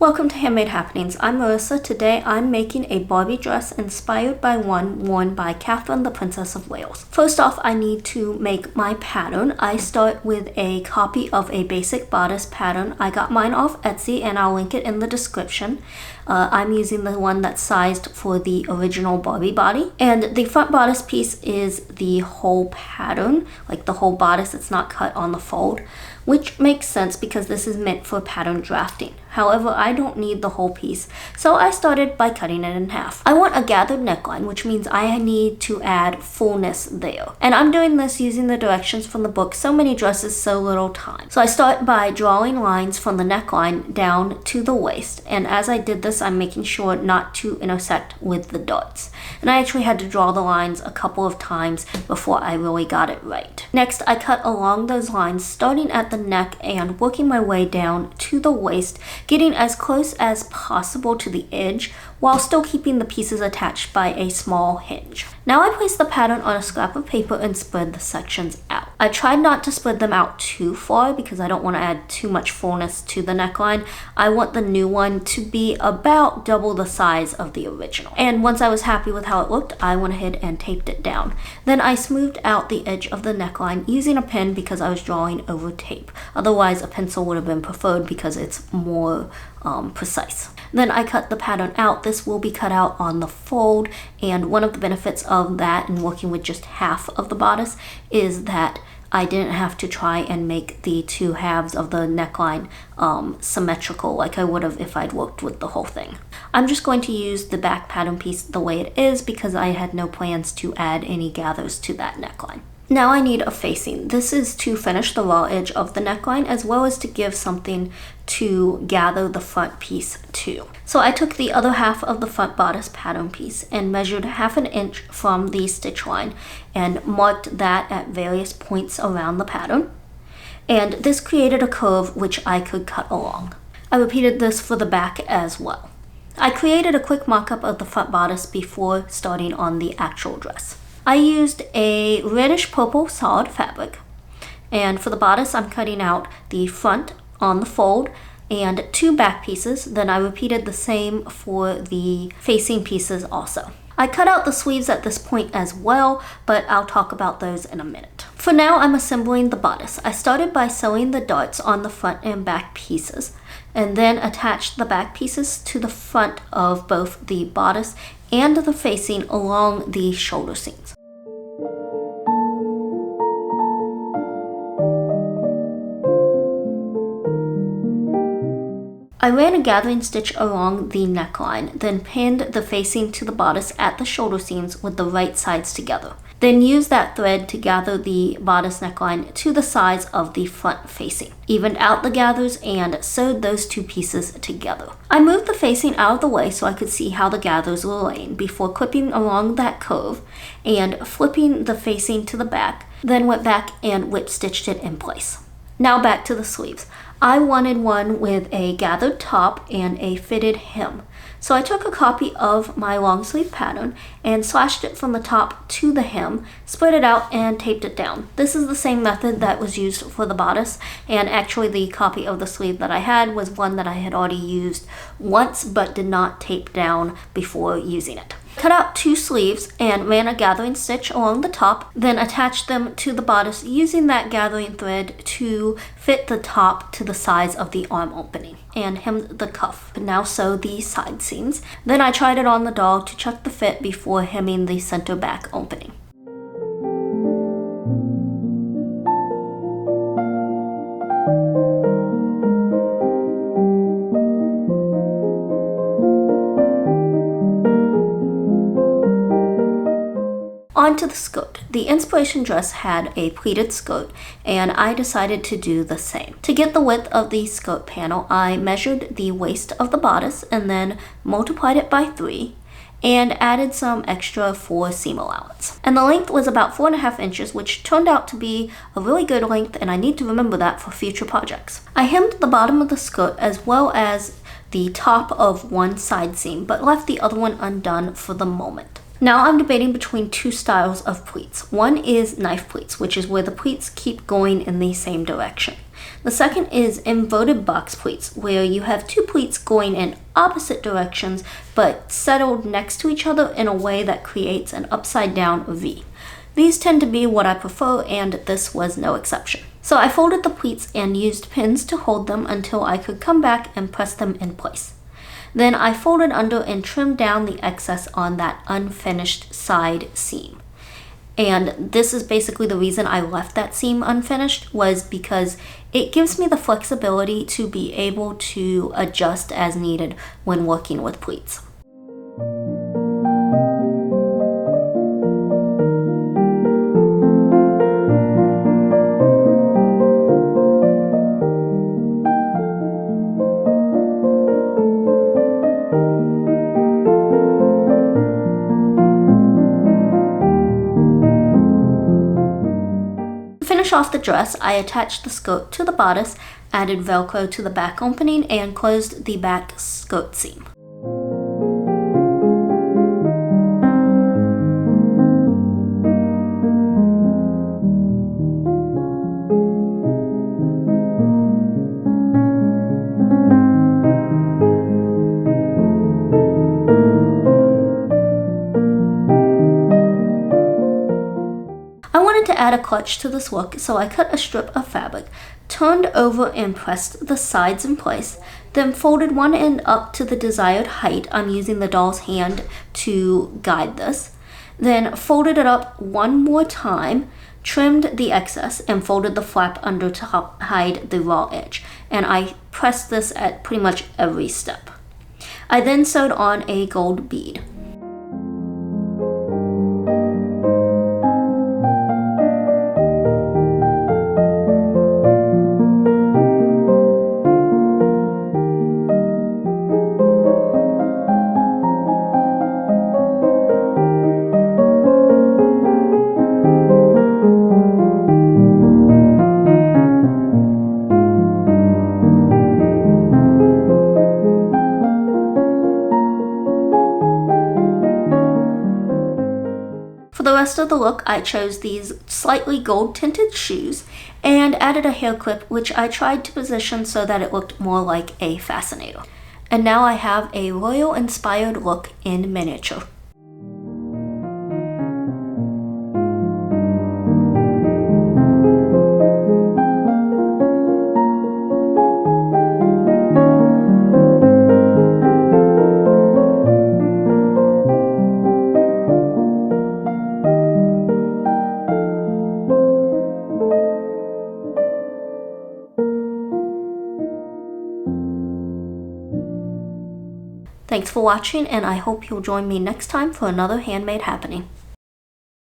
Welcome to Handmade Happenings. I'm Marissa. Today I'm making a Barbie dress inspired by one worn by Catherine, the Princess of Wales. First off, I need to make my pattern. I start with a copy of a basic bodice pattern. I got mine off Etsy and I'll link it in the description. I'm using the one that's sized for the original Barbie body. And the front bodice piece is the whole pattern, like the whole bodice. It's not cut on the fold, which makes sense because this is meant for pattern drafting. However, I don't need the whole piece, so I started by cutting it in half. I want a gathered neckline, which means I need to add fullness there. And I'm doing this using the directions from the book, So Many Dresses, So Little Time. So I start by drawing lines from the neckline down to the waist, and as I did this, I'm making sure not to intersect with the darts. And I actually had to draw the lines a couple of times before I really got it right. Next, I cut along those lines, starting at the neck and working my way down to the waist, getting as close as possible to the edge while still keeping the pieces attached by a small hinge. Now I place the pattern on a scrap of paper and spread the sections out. I tried not to spread them out too far because I don't want to add too much fullness to the neckline. I want the new one to be about double the size of the original. And once I was happy with how it looked, I went ahead and taped it down. Then I smoothed out the edge of the neckline using a pen because I was drawing over tape. Otherwise, a pencil would have been preferred because it's more precise. Then I cut the pattern out. This will be cut out on the fold, and one of the benefits of that and working with just half of the bodice is that I didn't have to try and make the two halves of the neckline symmetrical like I would have if I'd worked with the whole thing. I'm just going to use the back pattern piece the way it is because I had no plans to add any gathers to that neckline. Now I need a facing. This is to finish the raw edge of the neckline as well as to give something to gather the front piece to. So I took the other half of the front bodice pattern piece and measured 1/2 inch from the stitch line and marked that at various points around the pattern. And this created a curve which I could cut along. I repeated this for the back as well. I created a quick mock-up of the front bodice before starting on the actual dress. I used a reddish purple solid fabric, and for the bodice I'm cutting out the front on the fold and 2 back pieces. Then I repeated the same for the facing pieces also. I cut out the sleeves at this point as well, but I'll talk about those in a minute. For now, I'm assembling the bodice. I started by sewing the darts on the front and back pieces, and then attached the back pieces to the front of both the bodice and the facing along the shoulder seams. I ran a gathering stitch along the neckline, then pinned the facing to the bodice at the shoulder seams with the right sides together. Then used that thread to gather the bodice neckline to the size of the front facing. Evened out the gathers and sewed those 2 pieces together. I moved the facing out of the way so I could see how the gathers were laying before clipping along that curve and flipping the facing to the back, then went back and whip stitched it in place. Now back to the sleeves. I wanted one with a gathered top and a fitted hem. So I took a copy of my long sleeve pattern and slashed it from the top to the hem, spread it out, and taped it down. This is the same method that was used for the bodice, and actually the copy of the sleeve that I had was one that I had already used once but did not tape down before using it. Cut out 2 sleeves and ran a gathering stitch along the top, then attached them to the bodice using that gathering thread to fit the top to the size of the arm opening, and hemmed the cuff. Now sew the side seams. Then I tried it on the dog to check the fit before hemming the center back opening. On to the skirt. The inspiration dress had a pleated skirt, and I decided to do the same. To get the width of the skirt panel, I measured the waist of the bodice and then multiplied it by 3 and added some extra for seam allowance. And the length was about 4.5 inches, which turned out to be a really good length, and I need to remember that for future projects. I hemmed the bottom of the skirt as well as the top of one side seam, but left the other one undone for the moment. Now I'm debating between 2 styles of pleats. One is knife pleats, which is where the pleats keep going in the same direction. The second is inverted box pleats, where you have two pleats going in opposite directions but settled next to each other in a way that creates an upside down V. These tend to be what I prefer, and this was no exception. So I folded the pleats and used pins to hold them until I could come back and press them in place. Then I folded under and trimmed down the excess on that unfinished side seam. And this is basically the reason I left that seam unfinished, was because it gives me the flexibility to be able to adjust as needed when working with pleats. To finish off the dress, I attached the skirt to the bodice, added Velcro to the back opening, and closed the back skirt seam. I wanted to add a clutch to this look, so I cut a strip of fabric, turned over and pressed the sides in place, then folded one end up to the desired height. I'm using the doll's hand to guide this. Then folded it up one more time, trimmed the excess, and folded the flap under to hide the raw edge. And I pressed this at pretty much every step. I then sewed on a gold bead. For the rest of the look, I chose these slightly gold tinted shoes and added a hair clip, which I tried to position so that it looked more like a fascinator. And now I have a royal inspired look in miniature. Thanks for watching, and I hope you'll join me next time for another handmade happening.